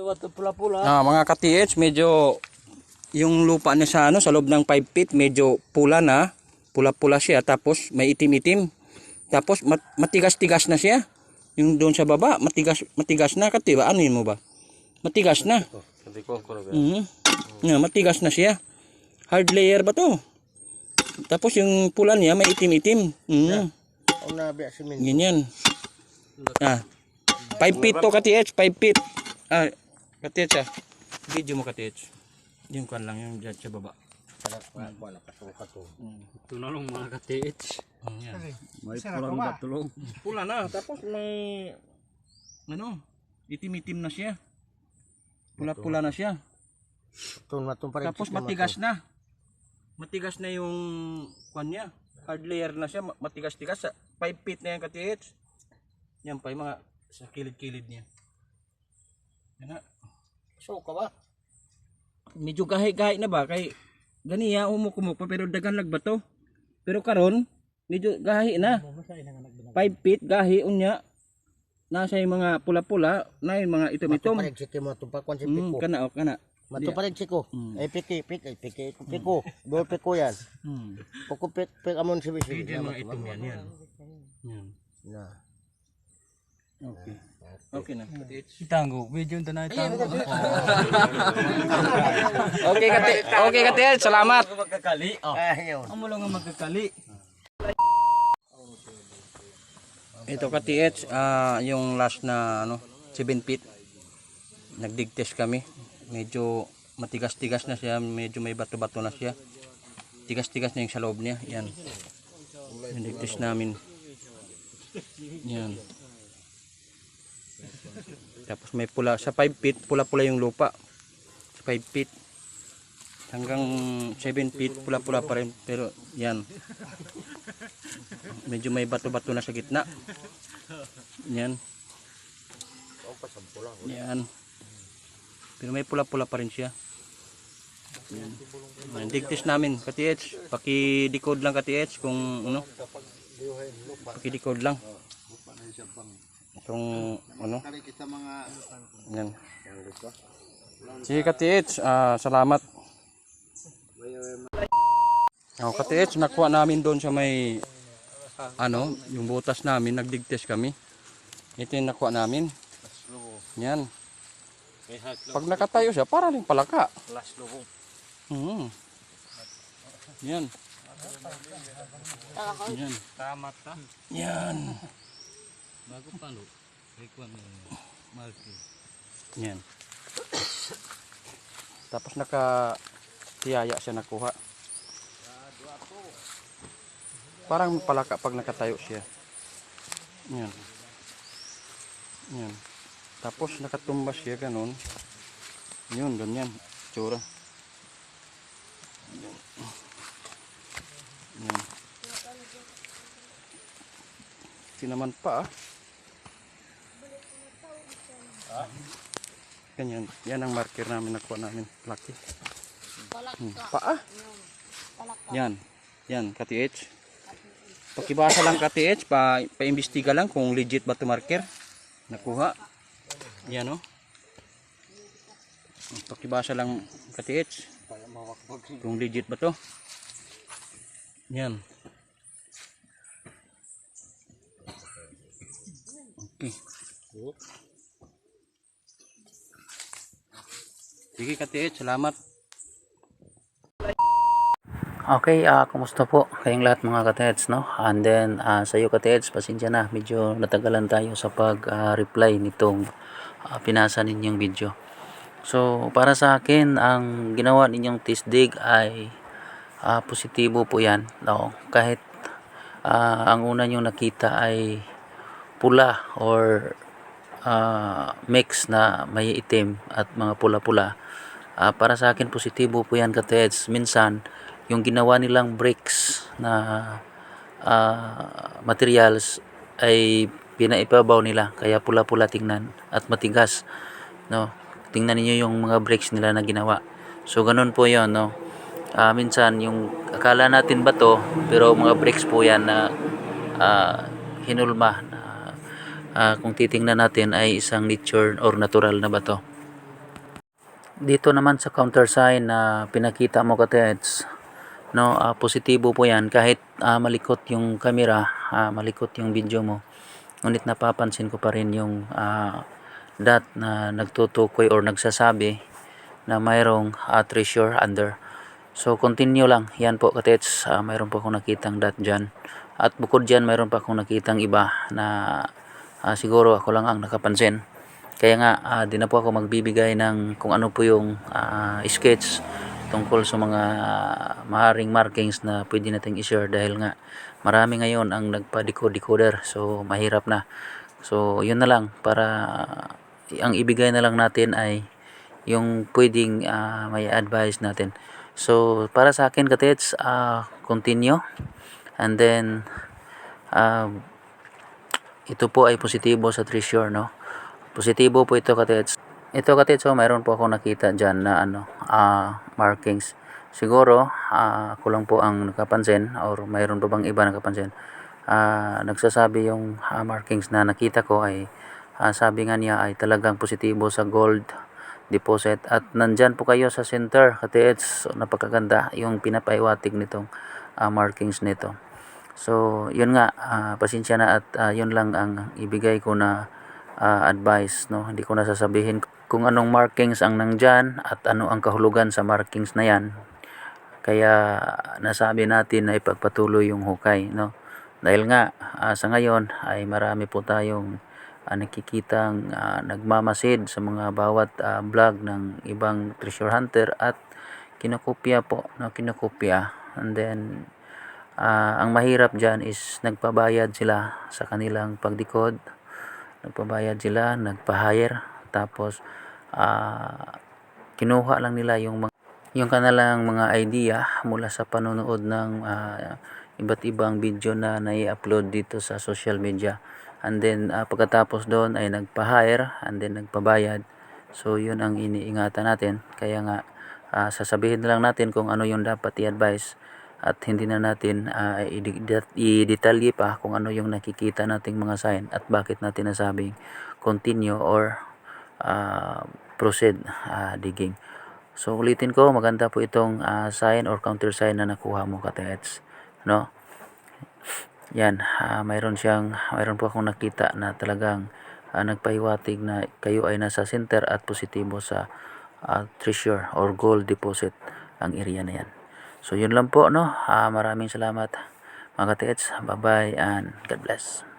Wato pula-pula. Mga ka-TH, medyo yung lupa niya sa sa loob ng 5 feet medyo pula na, pula-pula siya, tapos may itim-itim. Tapos matigas-tigas na siya. Yung doon sa baba, matigas na, katiba ano yun mo ba? Matigas na. Matigas na siya. Hard layer ba to? Tapos yung pula niya may itim-itim. Ganyan. 5 feet to ka-TH, 5 feet. Ka-TH Video mo ka-TH. Yung kan lang yung dyan sa baba. Ito na lang mga ka-TH. May pulang batulong. Pula na, tapos may itim-itim na siya. Pula-pula na siya. Tapos matigas na. Matigas na yung kwan niya. Hard layer na siya, matigas-tigas. 5 feet na yan ka-TH. Yan pa yung mga sa kilid-kilid niya. Yan na. So ka ba? Medyo gahi-gahi na ba? Kay ganiya umukumuk pa pero dagan lagbato. Pero karon medyo gahi na. 5 feet gahi unya. Nasa yung mga pula-pula, na yung mga itom-itom. Kana o kana. Matuparig siko. Ay piki. Do piko yan. Poko pik amon sibi-sibi. Mga itom yan. Na. Okay. Okay na. Itanggo. Video nito na itanggo. Okay ka-TH, salamat. Magkakali. Amo lang ang magkakali. Ito ka-TH, yung last na 7 feet. Nagdig test kami. Medyo matigas-tigas na siya, medyo may bato-bato na siya. Tigas-tigas na yung sa loob niya. Yan. Yung dig test namin. Yan. Tapos may pula sa 5 feet, pula-pula yung lupa. Sa 5 feet hanggang 7 feet pula-pula pa rin, pero yan. Medyo may bato-bato na sa gitna. Yan. Yan. Pero may pula-pula pa rin siya. Yan. Dig-test namin, ka-TH. Paki-decode lang ka-TH kung Paki-decode lang. Itong yan. Sige ka-TH, salamat. Ka-TH, nakuha namin doon sa may yung butas namin, nagdig-test kami. Ito yung nakuha namin. Yan. Pag nakatayo siya, para rin palaka. Yan. Yan. Tamat ka. Yan. Bago pa no. Ikuan mo. Malki. Yan. Tapos naka-tiyaya siya nakuha. Parang palaka pag nakatayo siya. Yan. Yan. Tapos nakatumbas siya ganun. Yun, ganyan. Tsura. Yan. Yan. Naman pa ganyan. Yan ang marker namin, nakuha namin. Laki. Paa. Yan. Yan, ka-TH. Pakibasa lang ka-TH, pa-imbestiga lang kung legit ba ito marker. Nakuha. Yan o. Pakibasa lang ka-TH kung legit ba ito. Yan. Okay. Sige ka-TH, salamat. Okay, kumusta po kayong lahat mga ka-TH, no? And then sa iyo ka-TH, pasensya na, medyo natagalan tayo sa pag-reply nitong pinasa ninyong video. So para sa akin, ang ginawa ninyong test dig ay positibo po yan, no? Kahit ang una nyong nakita ay pula or mix na may itim at mga pula-pula, para sa akin positibo po yan ka-TH. Minsan yung ginawa nilang bricks na materials ay pinaibabaw nila kaya pula-pula tingnan at matigas, no? Tingnan niyo yung mga bricks nila na ginawa. So ganun po yon, no? Minsan yung akala natin bato pero mga bricks po yan na hinulma na kung titingnan natin ay isang nature or natural na bato. Dito naman sa countersign na pinakita mo katets, no, positibo po yan kahit malikot yung camera, malikot yung video mo. Ngunit napapansin ko pa rin yung dot na nagtutukoy or nagsasabi na mayroong treasure under. So continue lang, yan po katets, mayroon po akong nakitang dot dyan. At bukod dyan mayroon pa akong nakitang iba na siguro ako lang ang nakapansin. Kaya nga di na po ako magbibigay ng kung ano po yung sketch tungkol sa mga maaaring markings na pwede nating i-share dahil nga marami ngayon ang nagpa-decoder, so mahirap na. So yun na lang, para ang ibigay na lang natin ay yung pwedeng may advice natin. So para sa akin katets, continue, and then ito po ay positibo sa treasure, no. Positibo po ito katets. Ito katets, mayroon po ako nakita dyan na markings. Siguro ako lang po ang nakapansin, or mayroon pa bang iba nakapansin. Nagsasabi yung markings na nakita ko ay sabi nga niya ay talagang positibo sa gold deposit. At nandyan po kayo sa center katets. So, napakaganda yung pinapaiwatig nitong markings nito. So yun nga, pasensya na at yun lang ang ibigay ko na advice, no. Hindi ko na sasabihin kung anong markings ang nandyan at ano ang kahulugan sa markings na yan. Kaya nasabi natin na ipagpatuloy yung hukay, no. Dahil nga sa ngayon ay marami po tayong nakikitang nagmamasid sa mga bawat vlog ng ibang treasure hunter at kinokopya po, no, kinokopya. And then ang mahirap dyan is nagpabayad sila sa kanilang pagdikod, nagpabayad sila, nagpa-hire, tapos kinuha lang nila yung kanilang mga idea mula sa panonood ng iba't ibang video na nai-upload dito sa social media. And then pagkatapos doon ay nagpa-hire and then nagpabayad. So yun ang iniingatan natin. Kaya nga sasabihin na lang natin kung ano yung dapat i-advise at hindi na natin i-detalye pa kung ano yung nakikita nating mga sign at bakit natin nasabing continue or proceed digging. So ulitin ko, maganda po itong sign or counter sign na nakuha mo katets, no. Yan, mayroon po akong nakita na talagang nagpahiwatig na kayo ay nasa center at positibo sa treasure or gold deposit ang area na yan. So yun lang po, no. Maraming salamat mga katets. Bye bye and God bless.